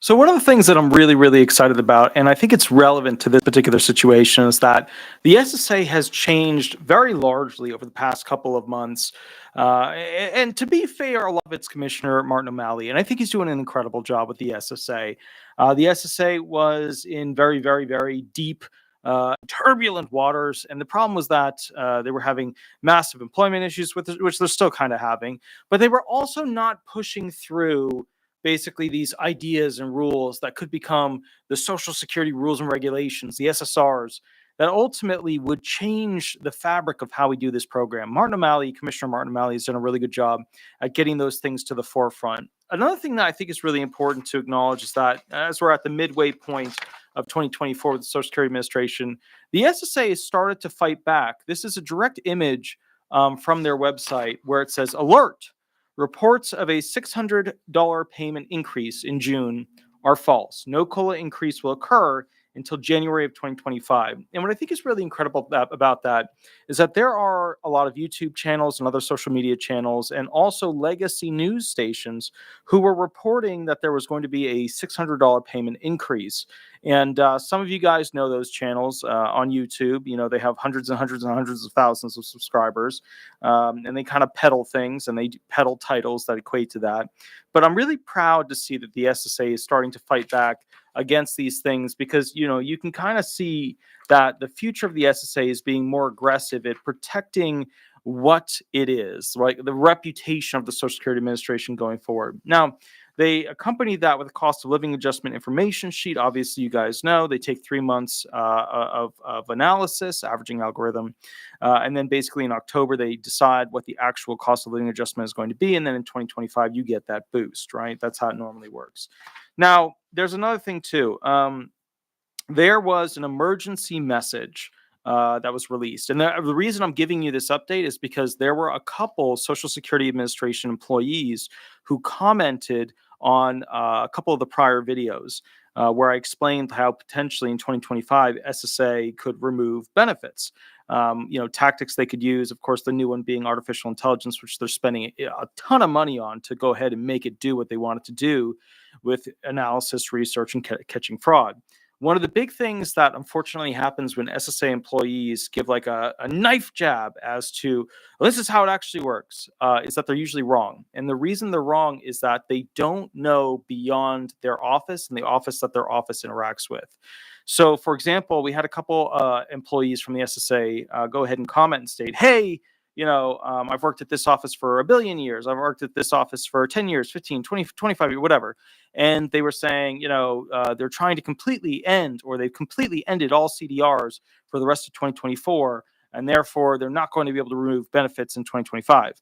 So one of the things that I'm really, really excited about, and I think it's relevant to this particular situation, is that the SSA has changed very largely over the past couple of months. And to be fair, I love its commissioner, Martin O'Malley, and I think he's doing an incredible job with the SSA. The SSA was in very, very, very deep, turbulent waters, and the problem was that they were having massive employment issues, with which they're still kind of having, but they were also not pushing through basically these ideas and rules that could become the Social Security rules and regulations, the SSRs, that ultimately would change the fabric of how we do this program. Martin O'Malley, Commissioner Martin O'Malley, has done a really good job at getting those things to the forefront. Another thing that I think is really important to acknowledge is that as we're at the midway point of 2024 with the Social Security Administration, the SSA has started to fight back. This is a direct image from their website where it says, "Alert! Reports of a $600 payment increase in June are false. No COLA increase will occur until January of 2025. And what I think is really incredible about that is that there are a lot of YouTube channels and other social media channels and also legacy news stations who were reporting that there was going to be a $600 payment increase. And some of you guys know those channels on YouTube. You know, they have hundreds and hundreds and hundreds of thousands of subscribers, and they kind of peddle things and they peddle titles that equate to that. But I'm really proud to see that the SSA is starting to fight back against these things because, you know, you can kind of see that the future of the SSA is being more aggressive at protecting what it is, like the reputation of the Social Security Administration going forward. Now, they accompany that with a cost of living adjustment information sheet. Obviously, you guys know they take 3 months of analysis, averaging algorithm. And then basically in October, they decide what the actual cost of living adjustment is going to be. And then in 2025, you get that boost, right? That's how it normally works. Now, there's another thing too. There was an emergency message that was released. And the reason I'm giving you this update is because there were a couple Social Security Administration employees who commented on a couple of the prior videos where I explained how potentially in 2025 SSA could remove benefits. Tactics they could use, of course, the new one being artificial intelligence, which they're spending a ton of money on to go ahead and make it do what they want it to do with analysis, research, and catching fraud. One of the big things that unfortunately happens when SSA employees give like a knife jab as to, well, this is how it actually works, is that they're usually wrong. And the reason they're wrong is that they don't know beyond their office and the office that their office interacts with. So, for example, we had a couple employees from the SSA go ahead and comment and state, hey, I've worked at this office for a billion years. I've worked at this office for 10 years, 15, 20, 25 years, whatever. And they were saying, they're trying to completely end, or they've completely ended all CDRs for the rest of 2024. And therefore, they're not going to be able to remove benefits in 2025.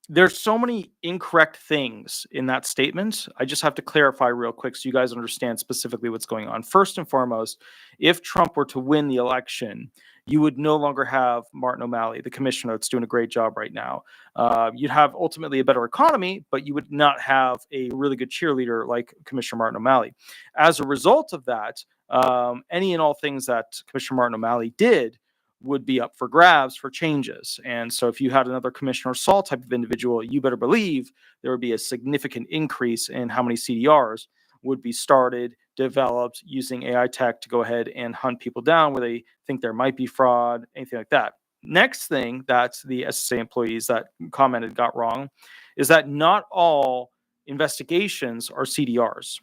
There's so many incorrect things in that statement. I just have to clarify real quick so you guys understand specifically what's going on. First and foremost, if Trump were to win the election, you would no longer have Martin O'Malley, the commissioner that's doing a great job right now. You'd have ultimately a better economy, but you would not have a really good cheerleader like Commissioner Martin O'Malley. As a result of that, any and all things that Commissioner Martin O'Malley did would be up for grabs for changes. And so if you had another Commissioner Saul type of individual, you better believe there would be a significant increase in how many CDRs would be started, developed using AI tech to go ahead and hunt people down where they think there might be fraud, anything like that. Next thing that the SSA employees that commented got wrong is that not all investigations are CDRs.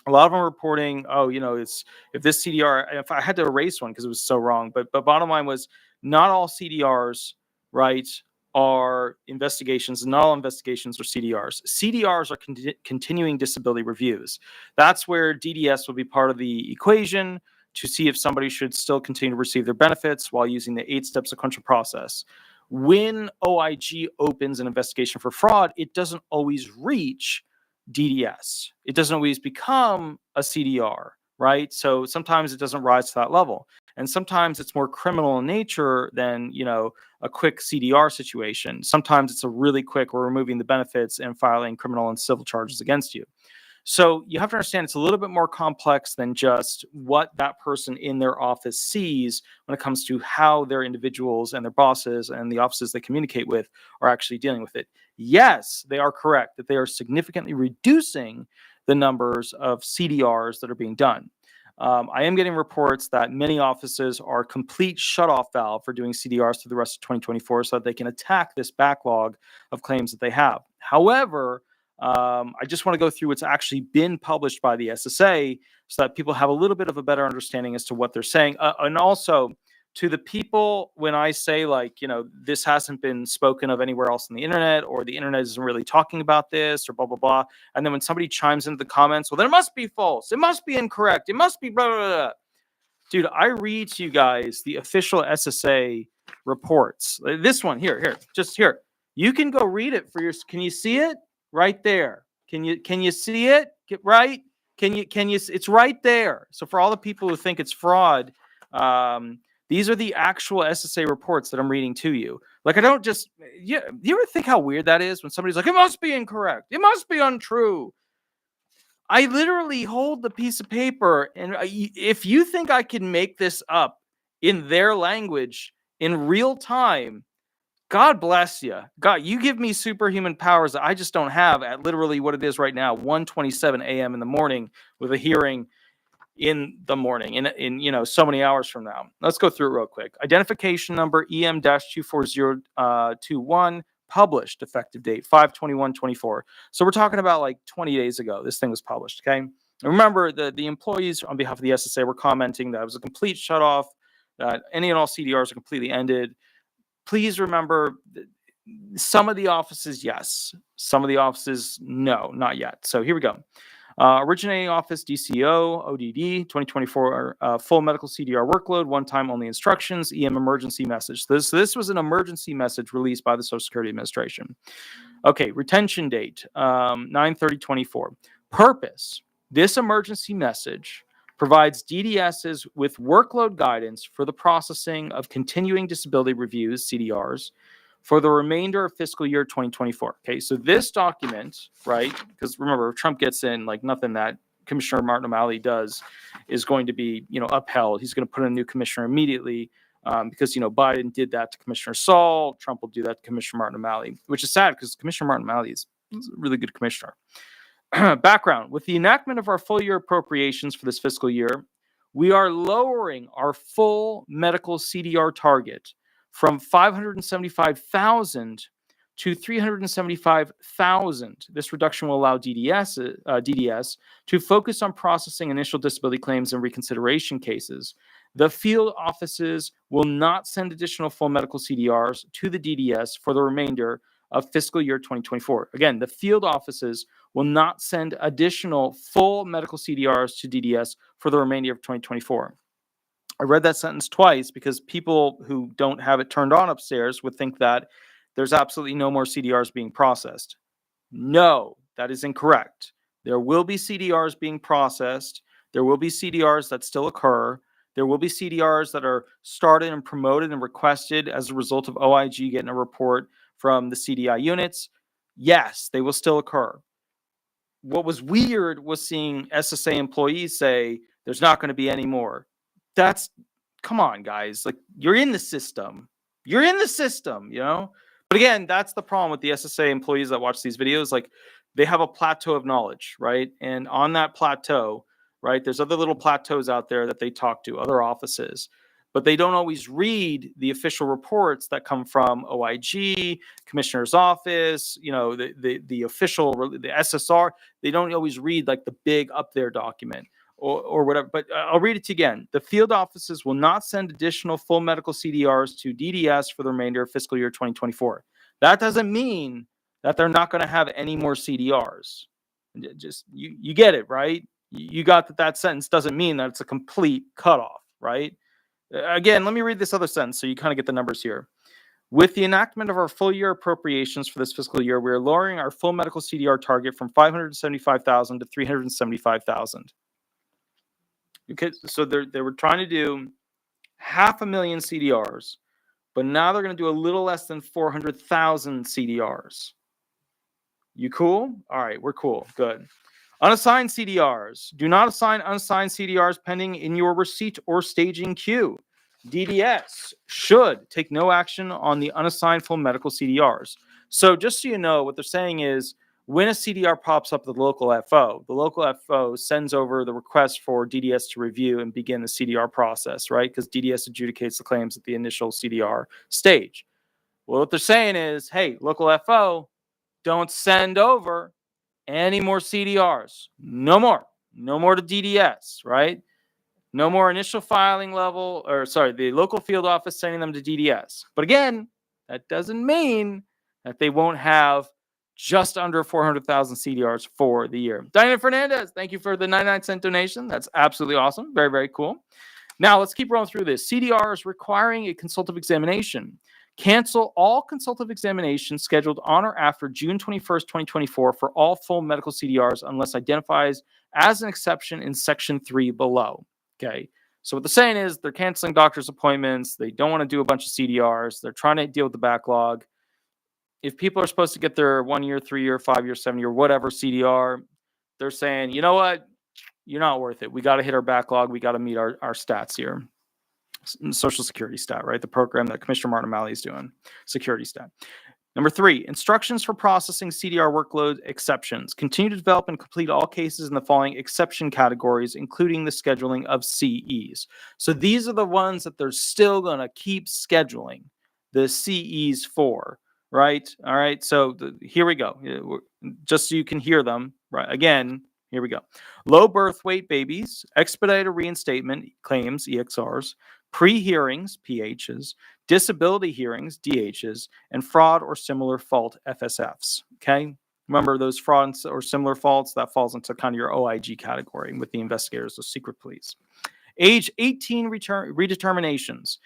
A lot of them are reporting, it's if this CDR, if I had to erase one because it was so wrong, but bottom line was not all CDRs, right, are investigations, and not all investigations are CDRs. CDRs are continuing disability reviews. That's where DDS will be part of the equation to see if somebody should still continue to receive their benefits while using the 8-step sequential process. When OIG opens an investigation for fraud, it doesn't always reach DDS. It doesn't always become a CDR, right? So sometimes it doesn't rise to that level. And sometimes it's more criminal in nature than, a quick CDR situation. Sometimes it's a really quick, we're removing the benefits and filing criminal and civil charges against you. So you have to understand it's a little bit more complex than just what that person in their office sees when it comes to how their individuals and their bosses and the offices they communicate with are actually dealing with it. Yes, they are correct that they are significantly reducing the numbers of CDRs that are being done. I am getting reports that many offices are complete shutoff valve for doing CDRs through the rest of 2024 so that they can attack this backlog of claims that they have. However, I just want to go through what's actually been published by the SSA so that people have a little bit of a better understanding as to what they're saying. And also, to the people, when I say, like, this hasn't been spoken of anywhere else on the internet, or the internet isn't really talking about this, or blah, blah, blah. And then when somebody chimes into the comments, well, then it must be false. It must be incorrect. It must be blah, blah, blah. Dude, I read to you guys the official SSA reports. This one here, just here. You can go read it for your. Can you see it right there? Can you see it? Right? Can you? It's right there. So for all the people who think it's fraud, these are the actual SSA reports that I'm reading to you. Like, I don't just. You ever think how weird that is when somebody's like, it must be incorrect. It must be untrue. I literally hold the piece of paper, and if you think I can make this up in their language in real time, God bless you. God, you give me superhuman powers that I just don't have at literally what it is right now, 1:27 a.m. in the morning, with a hearing in the morning, in so many hours from now. Let's go through it real quick. Identification number EM-24021. Published effective date 5/21/24. So we're talking about like 20 days ago. This thing was published. Okay. And remember, the employees on behalf of the SSA were commenting that it was a complete shutoff, that any and all CDRs are completely ended. Please remember, some of the offices, yes. Some of the offices, no, not yet. So here we go. Originating office, DCO, ODD, 2024, full medical CDR workload, one-time only instructions, EM emergency message. This was an emergency message released by the Social Security Administration. Okay, retention date, 9/30/24. Purpose, this emergency message provides DDSs with workload guidance for the processing of continuing disability reviews, CDRs, for the remainder of fiscal year 2024. Okay, so this document, right, because remember, if Trump gets in, like, nothing that Commissioner Martin O'Malley does is going to be, upheld. He's going to put in a new commissioner immediately, because, Biden did that to Commissioner Saul. Trump will do that to Commissioner Martin O'Malley, which is sad because Commissioner Martin O'Malley is a really good commissioner. Background: with the enactment of our full year appropriations for this fiscal year, we are lowering our full medical CDR target from 575,000 to 375,000. This reduction will allow DDS to focus on processing initial disability claims and reconsideration cases. The field offices will not send additional full medical CDRs to the DDS for the remainder of fiscal year 2024. Again, the field offices will not send additional full medical CDRs to DDS for the remainder of 2024. I read that sentence twice because people who don't have it turned on upstairs would think that there's absolutely no more CDRs being processed. No, that is incorrect. There will be CDRs being processed. There will be CDRs that still occur. There will be CDRs that are started and promoted and requested as a result of OIG getting a report from the CDI units. Yes, they will still occur. What was weird was seeing SSA employees say there's not going to be any more. Come on, guys. Like, you're in the system. You're in the system, But again, that's the problem with the SSA employees that watch these videos. Like, they have a plateau of knowledge, right? And on that plateau, right, there's other little plateaus out there that they talk to, other offices. But they don't always read the official reports that come from OIG, Commissioner's Office, the official, the SSR. They don't always read like the big up there document or whatever. But I'll read it to you again. The field offices will not send additional full medical CDRs to DDS for the remainder of fiscal year 2024. That doesn't mean that they're not going to have any more CDRs. Just you get it, right? You got that sentence doesn't mean that it's a complete cutoff, right? Again, let me read this other sentence so you kind of get the numbers here. With the enactment of our full year appropriations for this fiscal year, we are lowering our full medical CDR target from 575,000 to 375,000. Okay, so they were trying to do 500,000 CDRs, but now they're going to do a little less than 400,000 CDRs. You cool? All right, we're cool. Good. Unassigned CDRs. Do not assign unassigned CDRs pending in your receipt or staging queue. DDS should take no action on the unassigned full medical CDRs. So just so you know, what they're saying is When a CDR pops up at the local FO sends over the request for DDS to review and begin the CDR process, right? Because DDS adjudicates the claims at the initial CDR stage. Well, what they're saying is, hey, local FO, don't send over any more CDRs. No more. No more to DDS, right? No more initial filing level, the local field office sending them to DDS. But again, that doesn't mean that they won't have just under 400,000 CDRs for the year. Diana Fernandez, thank you for the 99-cent donation. That's absolutely awesome. Very, very cool. Now, let's keep rolling through this. CDRs requiring a consultative examination. Cancel all consultative examinations scheduled on or after June 21st, 2024 for all full medical CDRs unless identifies as an exception in Section 3 below. Okay, so what they're saying is they're canceling doctor's appointments. They don't want to do a bunch of CDRs. They're trying to deal with the backlog. If people are supposed to get their 1 year, 3 year, 5 year, 7 year, whatever CDR, they're saying, you know what? You're not worth it. We got to hit our backlog. We got to meet our stats here. Social Security stat, right? The program that Commissioner Martin O'Malley is doing, security stat. Number 3, instructions for processing CDR workload exceptions. Continue to develop and complete all cases in the following exception categories, including the scheduling of CEs. So these are the ones that they're still going to keep scheduling the CEs for, right? All right, so here we go. Just so you can hear them, right? Again, here we go. Low birth weight babies, expedited reinstatement claims, EXRs, pre-hearings, PHs, disability hearings, DHs, and fraud or similar fault, FSFs. Okay? Remember those fraud or similar faults, that falls into kind of your OIG category with the investigators, the secret police. Age 18 redeterminations.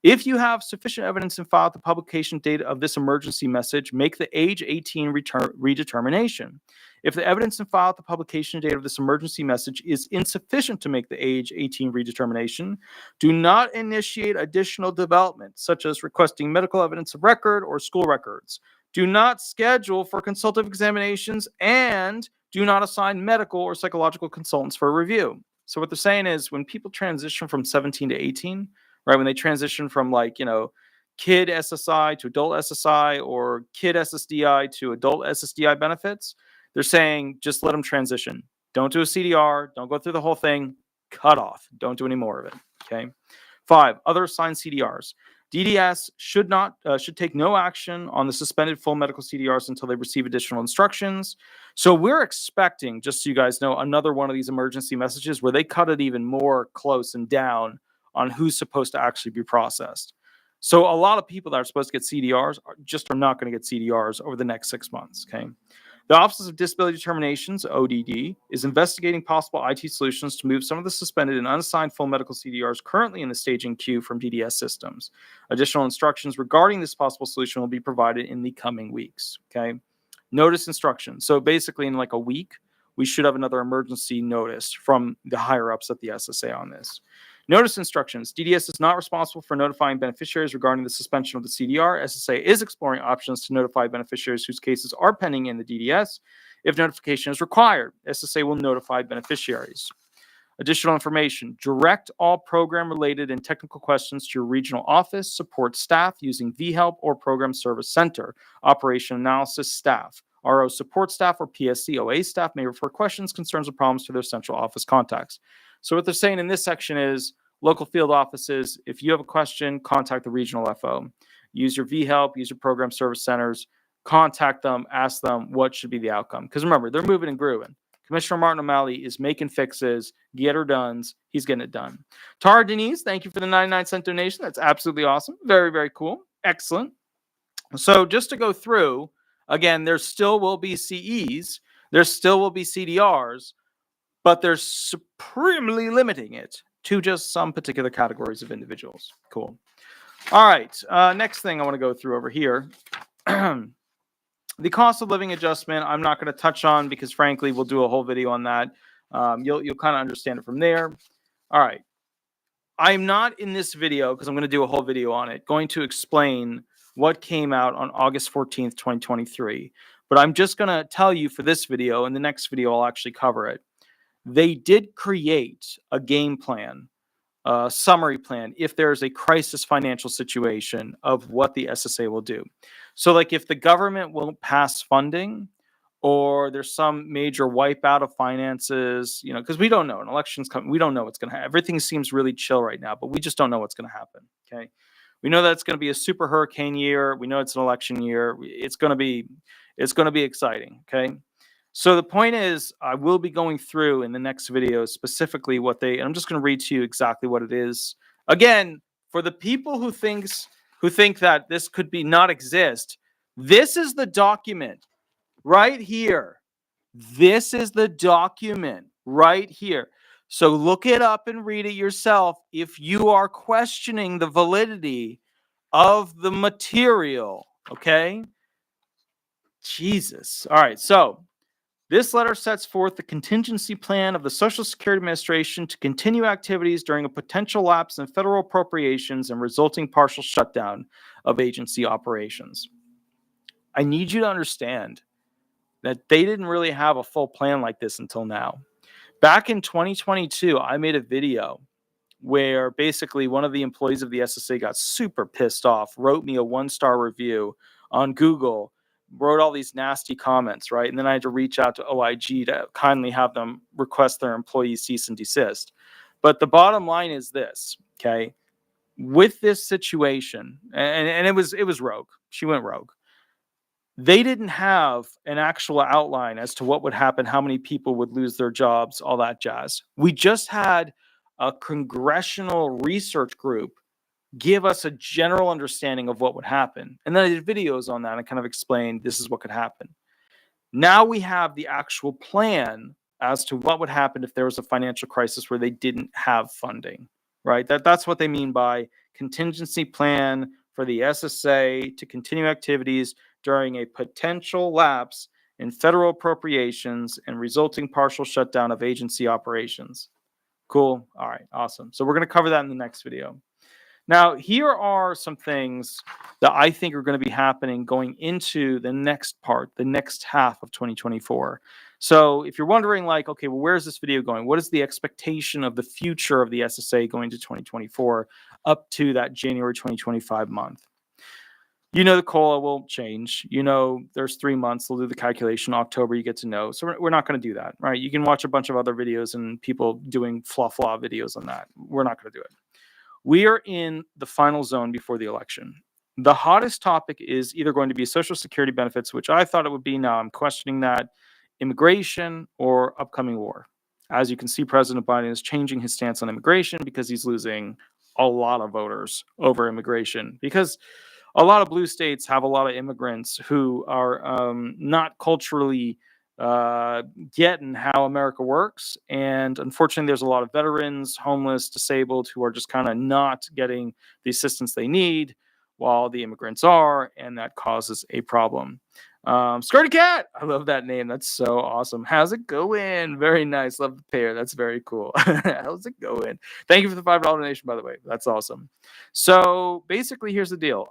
If you have sufficient evidence and file at the publication date of this emergency message, make the age 18 redetermination. If the evidence and file at the publication date of this emergency message is insufficient to make the age 18 redetermination, do not initiate additional development, such as requesting medical evidence of record or school records. Do not schedule for consultative examinations and do not assign medical or psychological consultants for review. So what they're saying is when people transition from 17 to 18, right, when they transition from kid SSI to adult SSI or kid SSDI to adult SSDI benefits, they're saying just let them transition. Don't do a CDR. Don't go through the whole thing. Cut off. Don't do any more of it. Okay. 5, other assigned CDRs. DDS should take no action on the suspended full medical CDRs until they receive additional instructions. So we're expecting, just so you guys know, another one of these emergency messages where they cut it even more close and down on who's supposed to actually be processed. So a lot of people that are supposed to get CDRs are not going to get CDRs over the next 6 months. Okay. The Office of Disability Determinations, ODD, is investigating possible IT solutions to move some of the suspended and unassigned full medical CDRs currently in the staging queue from DDS systems. Additional instructions regarding this possible solution will be provided in the coming weeks. Okay. Notice instructions. So basically in like a week, we should have another emergency notice from the higher ups at the SSA on this. Notice instructions. DDS is not responsible for notifying beneficiaries regarding the suspension of the CDR. SSA is exploring options to notify beneficiaries whose cases are pending in the DDS. If notification is required, SSA will notify beneficiaries. Additional information. Direct all program-related and technical questions to your regional office, support staff using vHelp or Program Service Center, Operation Analysis staff. RO support staff or PSCOA staff may refer questions, concerns, or problems to their central office contacts. So what they're saying in this section is local field offices, if you have a question, contact the regional FO. Use your vHelp, use your program service centers, contact them, ask them what should be the outcome. Because remember, they're moving and grooving. Commissioner Martin O'Malley is making fixes, get her dones. He's getting it done. Tara Denise, thank you for the 99-cent donation. That's absolutely awesome. Very, very cool. Excellent. So just to go through, again, there still will be CEs. There still will be CDRs. But they're supremely limiting it to just some particular categories of individuals. Cool. All right. Next thing I want to go through over here. The cost of living adjustment, I'm not going to touch on because, frankly, we'll do a whole video on that. You'll kind of understand it from there. All right. I'm not in this video, because I'm going to do a whole video on it, going to explain what came out on August 14th, 2023. But I'm just going to tell you for this video, and the next video I'll actually cover it. They did create a game plan, a summary plan, if there's a crisis financial situation of what the SSA will do. So like if the government won't pass funding or there's some major wipeout of finances, because we don't know. An election's coming. We don't know what's going to happen. Everything seems really chill right now, but we just don't know what's going to happen. Okay. We know that it's going to be a super hurricane year. We know it's an election year. It's going to be exciting. Okay. So the point is, I will be going through in the next video specifically and I'm just going to read to you exactly what it is. Again, for the people who think that this could be not exist, this is the document right here. This is the document right here. So look it up and read it yourself if you are questioning the validity of the material. Okay? Jesus. All right. So this letter sets forth the contingency plan of the Social Security Administration to continue activities during a potential lapse in federal appropriations and resulting partial shutdown of agency operations. I need you to understand that they didn't really have a full plan like this until now. Back in 2022, I made a video where basically one of the employees of the SSA got super pissed off, wrote me a 1-star review on Google, wrote all these nasty comments, right? And then I had to reach out to OIG to kindly have them request their employees cease and desist. But the bottom line is this, okay? With this situation, and it was rogue. She went rogue. They didn't have an actual outline as to what would happen, how many people would lose their jobs, all that jazz. We just had a congressional research group give us a general understanding of what would happen. And then I did videos on that and kind of explained this is what could happen. Now we have the actual plan as to what would happen if there was a financial crisis where they didn't have funding, right? That's what they mean by contingency plan for the SSA to continue activities during a potential lapse in federal appropriations and resulting partial shutdown of agency operations. Cool. All right. Awesome. So we're going to cover that in the next video. Now, here are some things that I think are going to be happening going into the next part, the next half of 2024. So if you're wondering, like, okay, well, where is this video going? What is the expectation of the future of the SSA going to 2024 up to that January 2025 month? The COLA will change. There's 3 months. They'll do the calculation. October, you get to know. So we're not going to do that, right? You can watch a bunch of other videos and people doing flaw videos on that. We're not going to do it. We are in the final zone before the election. The hottest topic is either going to be Social Security benefits, which I thought it would be. Now I'm questioning that, immigration, or upcoming war. As you can see, President Biden is changing his stance on immigration because he's losing a lot of voters over immigration, because a lot of blue states have a lot of immigrants who are not culturally getting how America works. And unfortunately, there's a lot of veterans, homeless, disabled, who are just kind of not getting the assistance they need while the immigrants are, and that causes a problem. Skirty Cat, I love that name. That's so awesome. How's it going? Very nice. Love the pair. That's very cool. How's it going? Thank you for the $5 donation, by the way. That's awesome. So basically, here's the deal.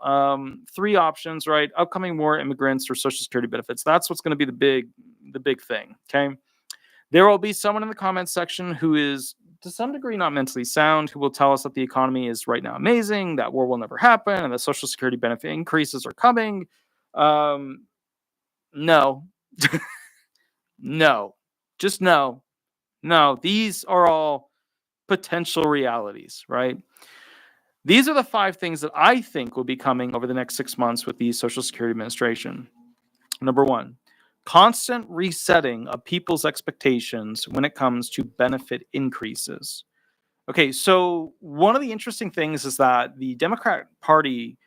3 options, right? Upcoming war, immigrants, or Social Security benefits. That's what's going to be the big thing. Okay. There will be someone in the comments section who is to some degree not mentally sound, who will tell us that the economy is right now amazing, that war will never happen, and the Social Security benefit increases are coming. No. No. Just no. No. These are all potential realities, right? These are the 5 things that I think will be coming over the next 6 months with the Social Security Administration. Number 1, constant resetting of people's expectations when it comes to benefit increases. Okay, so one of the interesting things is that the Democrat Party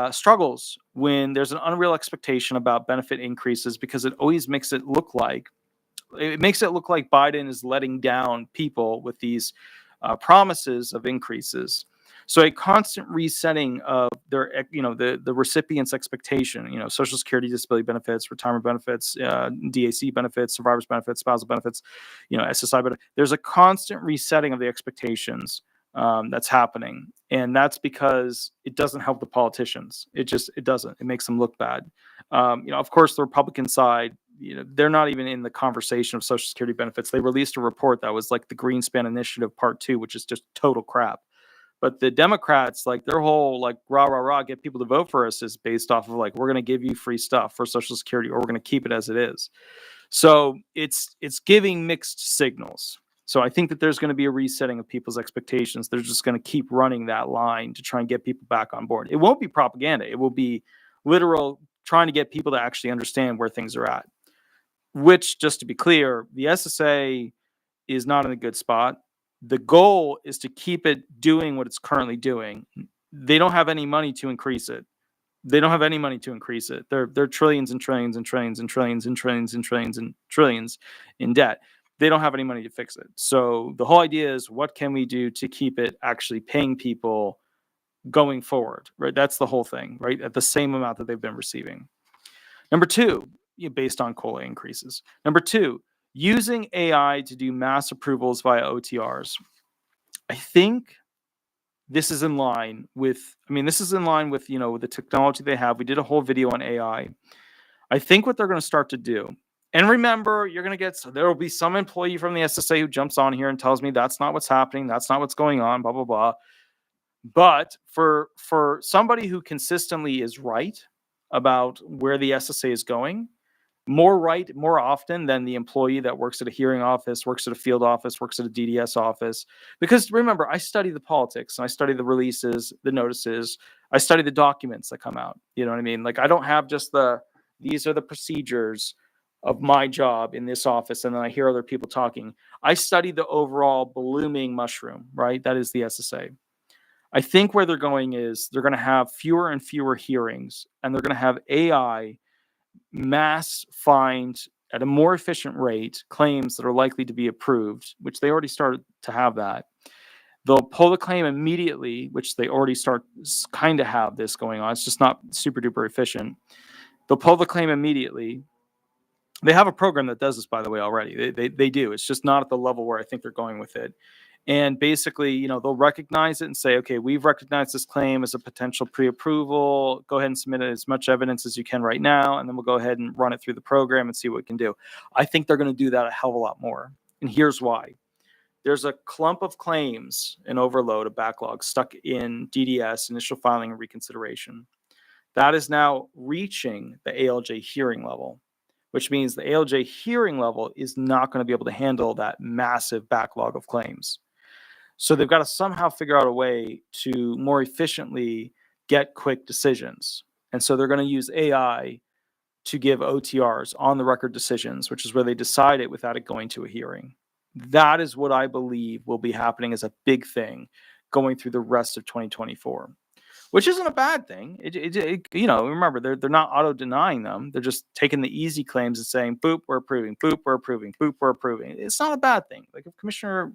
struggles when there's an unreal expectation about benefit increases, because it always makes it look like Biden is letting down people with these promises of increases. So a constant resetting of their, the recipient's expectation, Social Security, disability benefits, retirement benefits, DAC benefits, survivors benefits, spousal benefits, SSI benefits. There's a constant resetting of the expectations that's happening. And that's because it doesn't help the politicians. It doesn't. It makes them look bad. Of course, the Republican side, they're not even in the conversation of Social Security benefits. They released a report that was like the Greenspan Initiative Part 2, which is just total crap. But the Democrats, like their whole like rah rah rah, get people to vote for us is based off of like we're going to give you free stuff for Social Security, or we're going to keep it as it is. So it's giving mixed signals. So I think that there's going to be a resetting of people's expectations. They're just going to keep running that line to try and get people back on board. It won't be propaganda. It will be literal trying to get people to actually understand where things are at. Which, just to be clear, the SSA is not in a good spot. The goal is to keep it doing what it's currently doing. They don't have any money to increase it. They don't have any money to increase it. They're trillions and trillions and trillions and trillions and trillions and trillions and trillions in debt. They don't have any money to fix it. So the whole idea is, what can we do to keep it actually paying people going forward, right? That's the whole thing, right? At the same amount that they've been receiving. Number two, based on COLA increases. Number two, using AI to do mass approvals via OTRs. I think this is in line with, the technology they have. We did a whole video on AI. I think what they're going to start to do, and remember, there will be some employee from the SSA who jumps on here and tells me that's not what's happening, that's not what's going on, blah, blah, blah. But for somebody who consistently is right about where the SSA is going, more often than the employee that works at a hearing office, works at a field office, works at a DDS office. Because remember, I study the politics and I study the releases, the notices, I study the documents that come out. You know what I mean? Like, I don't have just these are the procedures of my job in this office, and then I hear other people talking. I study the overall blooming mushroom, right? That is the SSA. I think where they're going is they're going to have fewer and fewer hearings, and they're going to have AI mass find at a more efficient rate claims that are likely to be approved, which they already started to have that. They'll pull the claim immediately, which they already start kind of have this going on. It's just not super duper efficient. They'll pull the claim immediately. They have a program that does this, by the way, already. They do. It's just not at the level where I think they're going with it. And basically, they'll recognize it and say, okay, we've recognized this claim as a potential pre-approval. Go ahead and submit as much evidence as you can right now, and then we'll go ahead and run it through the program and see what we can do. I think they're going to do that a hell of a lot more. And here's why. There's a clump of claims, an overload, a backlog stuck in DDS, initial filing and reconsideration. That is now reaching the ALJ hearing level, which means the ALJ hearing level is not going to be able to handle that massive backlog of claims. So they've got to somehow figure out a way to more efficiently get quick decisions. And so they're going to use AI to give OTRs, on the record decisions, which is where they decide it without it going to a hearing. That is what I believe will be happening as a big thing going through the rest of 2024, which isn't a bad thing. Remember, they're not auto-denying them. They're just taking the easy claims and saying, boop, we're approving, boop, we're approving, boop, we're approving. It's not a bad thing. Like if Commissioner,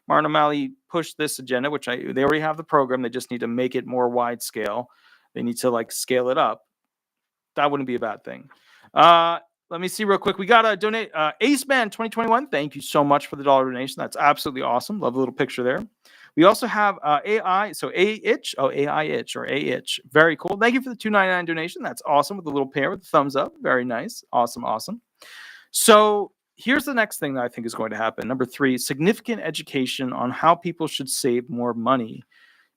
Martin O'Malley pushed this agenda, which they already have the program. They just need to make it more wide scale. They need to scale it up. That wouldn't be a bad thing. Let me see real quick. We got to donate. Aceman 2021. Thank you so much for the $1 donation. That's absolutely awesome. Love the little picture there. We also have AI. So A-Itch. Oh, AI-Itch or A-Itch. Very cool. Thank you for the $2.99 donation. That's awesome with the little pair with the thumbs up. Very nice. Awesome. So here's the next thing that I think is going to happen. Number 3, significant education on how people should save more money,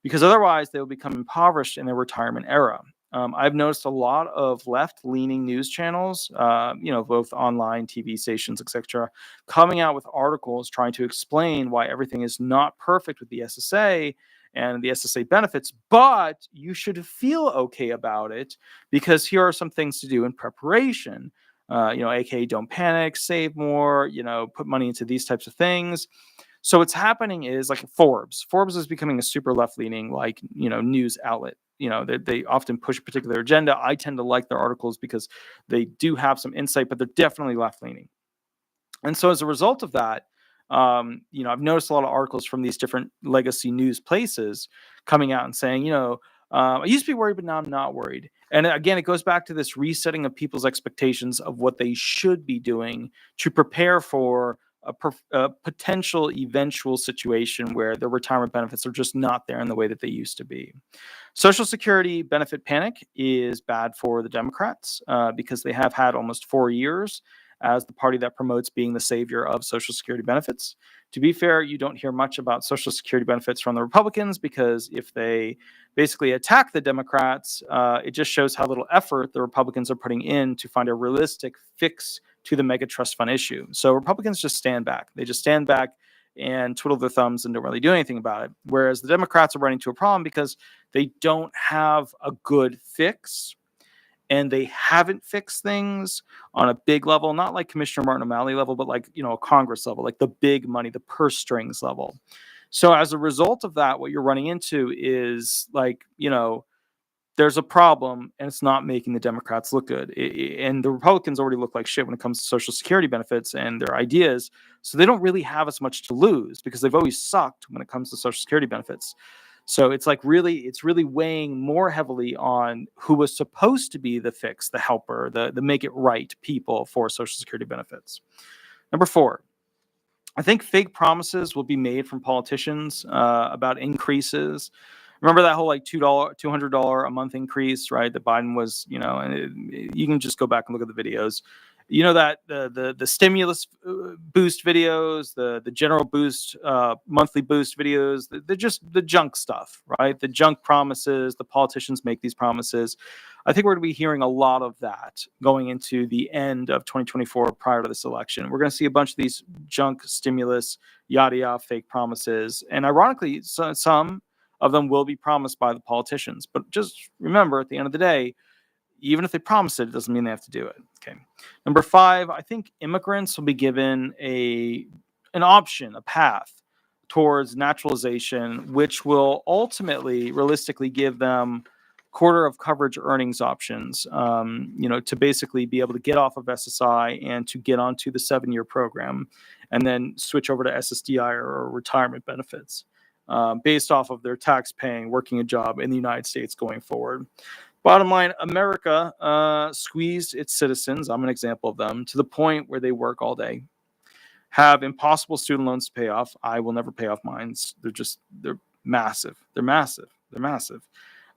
because otherwise they will become impoverished in their retirement era. I've noticed a lot of left-leaning news channels, both online, TV stations, etc., coming out with articles trying to explain why everything is not perfect with the SSA and the SSA benefits, but you should feel okay about it because here are some things to do in preparation. AKA don't panic, save more, put money into these types of things. So what's happening is like Forbes is becoming a super left-leaning, news outlet. They often push a particular agenda. I tend to like their articles because they do have some insight, but they're definitely left-leaning. And so as a result of that, I've noticed a lot of articles from these different legacy news places coming out and saying, I used to be worried, but now I'm not worried. And again, it goes back to this resetting of people's expectations of what they should be doing to prepare for a potential eventual situation where the retirement benefits are just not there in the way that they used to be. Social Security benefit panic is bad for the Democrats because they have had almost 4 years as the party that promotes being the savior of Social Security benefits. To be fair, you don't hear much about Social Security benefits from the Republicans, because if they basically attack the Democrats, it just shows how little effort the Republicans are putting in to find a realistic fix to the mega trust fund issue. So Republicans just stand back. They just stand back and twiddle their thumbs and don't really do anything about it. Whereas the Democrats are running into a problem because they don't have a good fix, and they haven't fixed things on a big level, not like Commissioner Martin O'Malley level, but like, a Congress level, like the big money, the purse strings level. So as a result of that, what you're running into is like, there's a problem, and it's not making the Democrats look good. And the Republicans already look like shit when it comes to Social Security benefits and their ideas. So they don't really have as much to lose, because they've always sucked when it comes to Social Security benefits. So it's really weighing more heavily on who was supposed to be the fix, the helper, the make it right people for Social Security benefits. Number 4, I think fake promises will be made from politicians about increases. Remember that whole like $200 a month increase, right? That Biden was, you can just go back and look at the videos. That the stimulus boost videos, the general boost, monthly boost videos, they're just the junk stuff, right? The junk promises. The politicians make these promises. I think we're going to be hearing a lot of that going into the end of 2024 prior to this election. We're going to see a bunch of these junk stimulus, yada yada, fake promises. And ironically, some of them will be promised by the politicians. But just remember, at the end of the day, even if they promise it doesn't mean they have to do it. Okay. Number 5, I think immigrants will be given an option, a path towards naturalization, which will ultimately, realistically, give them quarter of coverage earnings options, to basically be able to get off of SSI and to get onto the 7-year program, and then switch over to SSDI or retirement benefits based off of their tax paying, working a job in the United States going forward. Bottom line, America squeezed its citizens, I'm an example of them, to the point where they work all day, have impossible student loans to pay off. I will never pay off mine. They're massive. They're massive.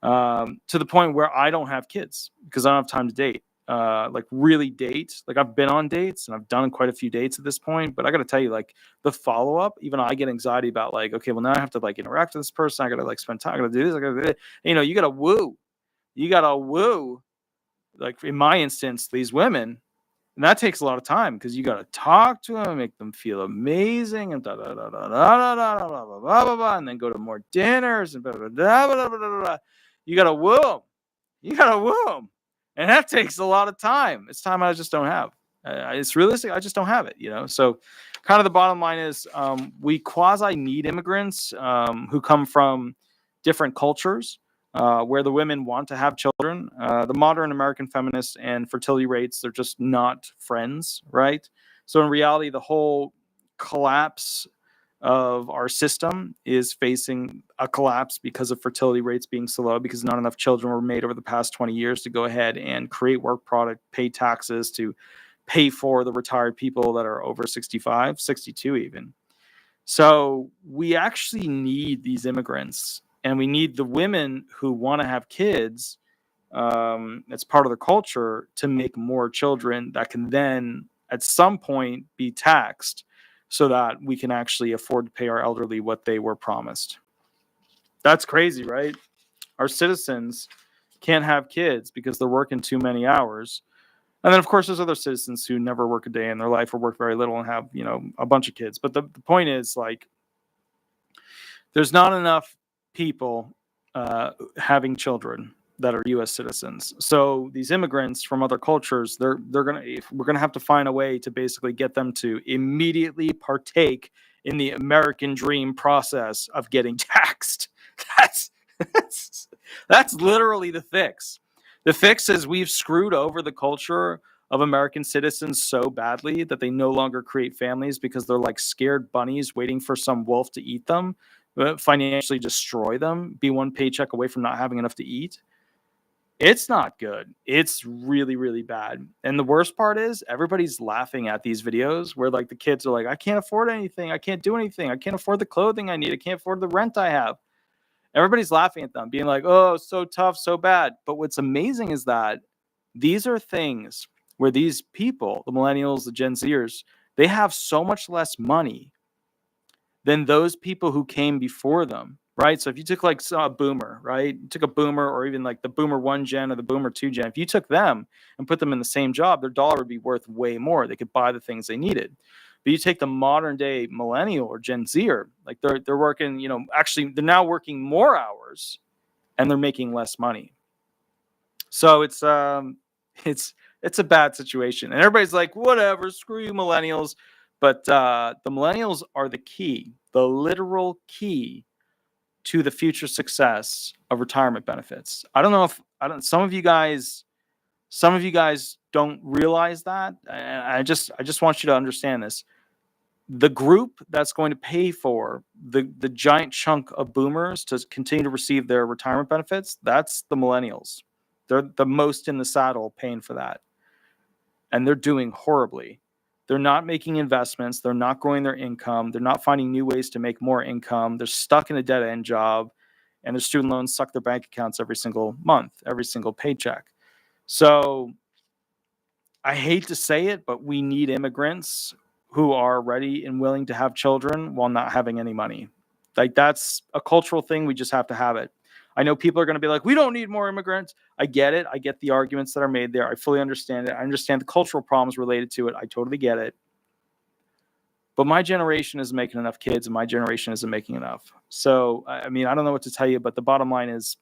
To the point where I don't have kids because I don't have time to date. Really date. Like, I've been on dates and I've done quite a few dates at this point, but I got to tell you, like, the follow-up, even I get anxiety about, like, okay, well, now I have to like interact with this person. I got to like spend time. I got to do this. I got to do that. You got to woo. Like in my instance, these women, and that takes a lot of time because you got to talk to them, make them feel amazing, and da da da da da da da da blah blah blah blah, and then go to more dinners and blah blah blah blah blah blah blah. You got to woo them. And that takes a lot of time. It's time I just don't have. It's realistic. I just don't have it. So kind of the bottom line is we quasi need immigrants who come from different cultures. Where the women want to have children. The modern American feminists and fertility rates, they're just not friends, right? So in reality, the whole collapse of our system is facing a collapse because of fertility rates being so low, because not enough children were made over the past 20 years to go ahead and create work product, pay taxes, to pay for the retired people that are over 65, 62 even. So we actually need these immigrants. And we need the women who want to have kids, as part of the culture, to make more children that can then, at some point, be taxed so that we can actually afford to pay our elderly what they were promised. That's crazy, right? Our citizens can't have kids because they're working too many hours. And then, of course, there's other citizens who never work a day in their life or work very little and have, a bunch of kids. But the point is, like, there's not enough people having children that are U.S. citizens. So these immigrants from other cultures, we're gonna have to find a way to basically get them to immediately partake in the American dream process of getting taxed. That's literally the fix. The fix is we've screwed over the culture of American citizens so badly that they no longer create families because they're like scared bunnies waiting for some wolf to eat them, financially destroy them, be one paycheck away from not having enough to eat. It's not good. It's really, really bad. And the worst part is everybody's laughing at these videos where like the kids are like, I can't afford anything. I can't do anything. I can't afford the clothing I need. I can't afford the rent I have. Everybody's laughing at them, being like, oh, so tough, so bad. But what's amazing is that these are things where these people, the millennials, the Gen Zers, they have so much less money than those people who came before them, right? So if you took like a boomer, right? You took a boomer, or even like the boomer 1 gen or the boomer 2 gen, if you took them and put them in the same job, their dollar would be worth way more. They could buy the things they needed. But you take the modern day millennial or Gen Zer, like they're working, actually they're now working more hours and they're making less money. So it's a bad situation. And everybody's like, whatever, screw you millennials. But the millennials are the key, the literal key to the future success of retirement benefits. I don't know if some of you guys don't realize that. And I just want you to understand this. The group that's going to pay for the giant chunk of boomers to continue to receive their retirement benefits, that's the millennials. They're the most in the saddle paying for that. And they're doing horribly. They're not making investments. They're not growing their income. They're not finding new ways to make more income. They're stuck in a dead-end job, and their student loans suck their bank accounts every single month, every single paycheck. So I hate to say it, but we need immigrants who are ready and willing to have children while not having any money. Like, that's a cultural thing. We just have to have it. I know people are going to be like, we don't need more immigrants. I get it. I get the arguments that are made there. I fully understand it. I understand the cultural problems related to it. I totally get it. But my generation isn't making enough kids, and my generation isn't making enough. So, I mean, I don't know what to tell you, but the bottom line is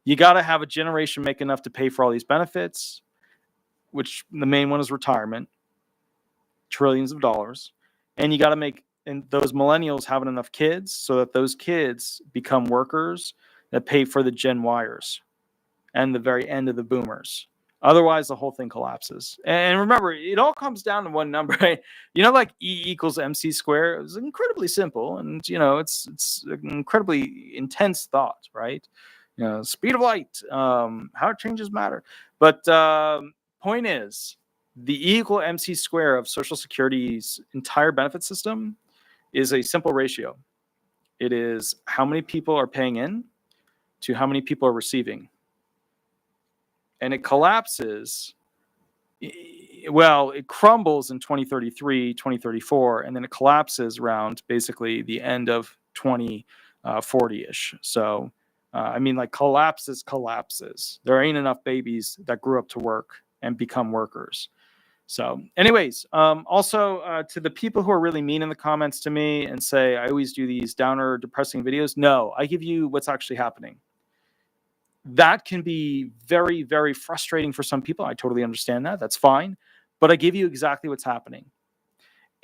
you got to have a generation make enough to pay for all these benefits, which the main one is retirement, trillions of dollars. And you got to make those millennials having enough kids so that those kids become workers that pay for the Gen Yers and the very end of the boomers. Otherwise, the whole thing collapses. And remember, it all comes down to one number, right? Like E equals MC squared. It was incredibly simple, and it's an incredibly intense thought, right? Speed of light, how it changes matter. But point is, the E equal MC square of Social Security's entire benefit system is a simple ratio. It is how many people are paying in to how many people are receiving. And it collapses. Well, it crumbles in 2033, 2034, and then it collapses around basically the end of 2040-ish. So, like collapses. There ain't enough babies that grew up to work and become workers. So anyways, also to the people who are really mean in the comments to me and say, I always do these downer, depressing videos. No, I give you what's actually happening. That can be very, very frustrating for some people. I totally understand that. That's fine. But I give you exactly what's happening.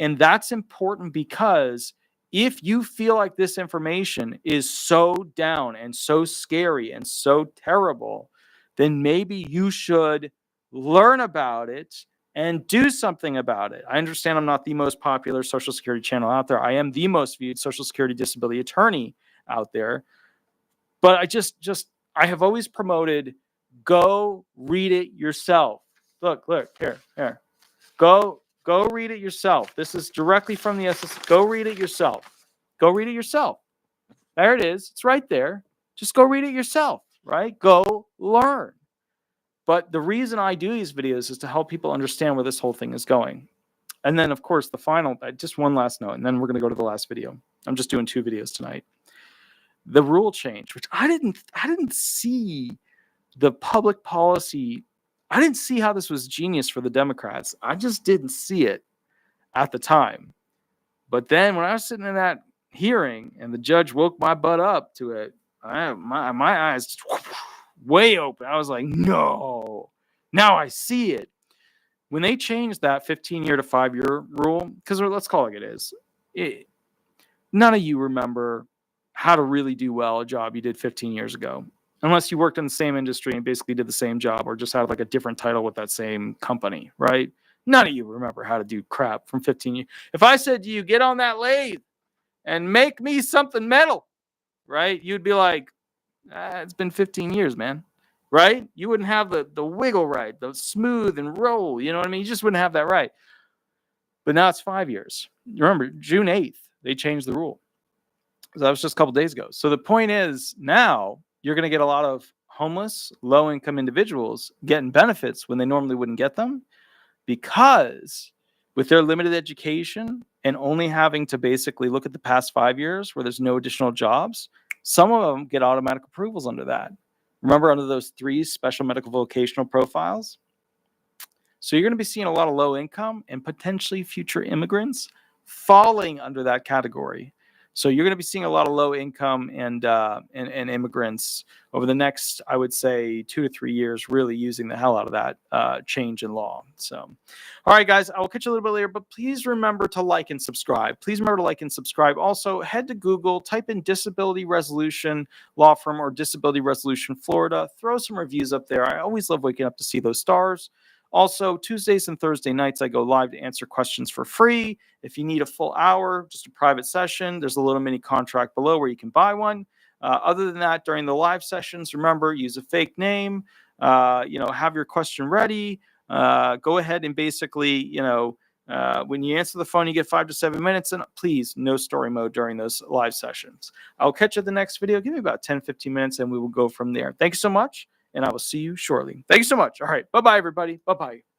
And that's important because if you feel like this information is so down and so scary and so terrible, then maybe you should learn about it and do something about it. I understand I'm not the most popular Social Security channel out there. I am the most viewed Social Security disability attorney out there. But I have always promoted, go read it yourself. Look, here. Go read it yourself. This is directly from the SS. Go read it yourself. Go read it yourself. There it is. It's right there. Just go read it yourself, right? Go learn. But the reason I do these videos is to help people understand where this whole thing is going. And then, of course, just one last note, and then we're going to go to the last video. I'm just doing 2 videos tonight. The rule change, which I didn't see the public policy. I didn't see how this was genius for the Democrats. I just didn't see it at the time. But then when I was sitting in that hearing and the judge woke my butt up to it, my eyes just way open. I was like, no, now I see it. When they changed that 15-year to 5-year rule, because let's call it like it is, none of you remember how to really do well a job you did 15 years ago, unless you worked in the same industry and basically did the same job or just had like a different title with that same company, right? None of you remember how to do crap from 15 years. If I said to you, get on that lathe and make me something metal, right? You'd be like, it's been 15 years, man, right? You wouldn't have the wiggle right, the smooth and roll, you know what I mean? You just wouldn't have that right. But now it's 5 years. Remember, June 8th, they changed the rule. That was just a couple days ago. So the point is, now you're going to get a lot of homeless, low-income individuals getting benefits when they normally wouldn't get them, because with their limited education and only having to basically look at the past 5 years where there's no additional jobs, some of them get automatic approvals under that. Remember, under those 3 special medical vocational profiles? So you're going to be seeing a lot of low income and potentially future immigrants falling under that category. So you're going to be seeing a lot of low income and immigrants over the next, I would say, 2 to 3 years, really using the hell out of that change in law. So, all right, guys, I will catch you a little bit later, but please remember to like and subscribe. Please remember to like and subscribe. Also, head to Google, type in Disability Resolution Law Firm or Disability Resolution Florida. Throw some reviews up there. I always love waking up to see those stars. Also, Tuesdays and Thursday nights, I go live to answer questions for free. If you need a full hour, just a private session, there's a little mini contract below where you can buy one. Other than that, during the live sessions, remember, use a fake name, have your question ready. Go ahead and basically, when you answer the phone, you get 5 to 7 minutes, and please, no story mode during those live sessions. I'll catch you at the next video. Give me about 10, 15 minutes, and we will go from there. Thank you so much. And I will see you shortly. Thank you so much. All right. Bye-bye, everybody. Bye-bye.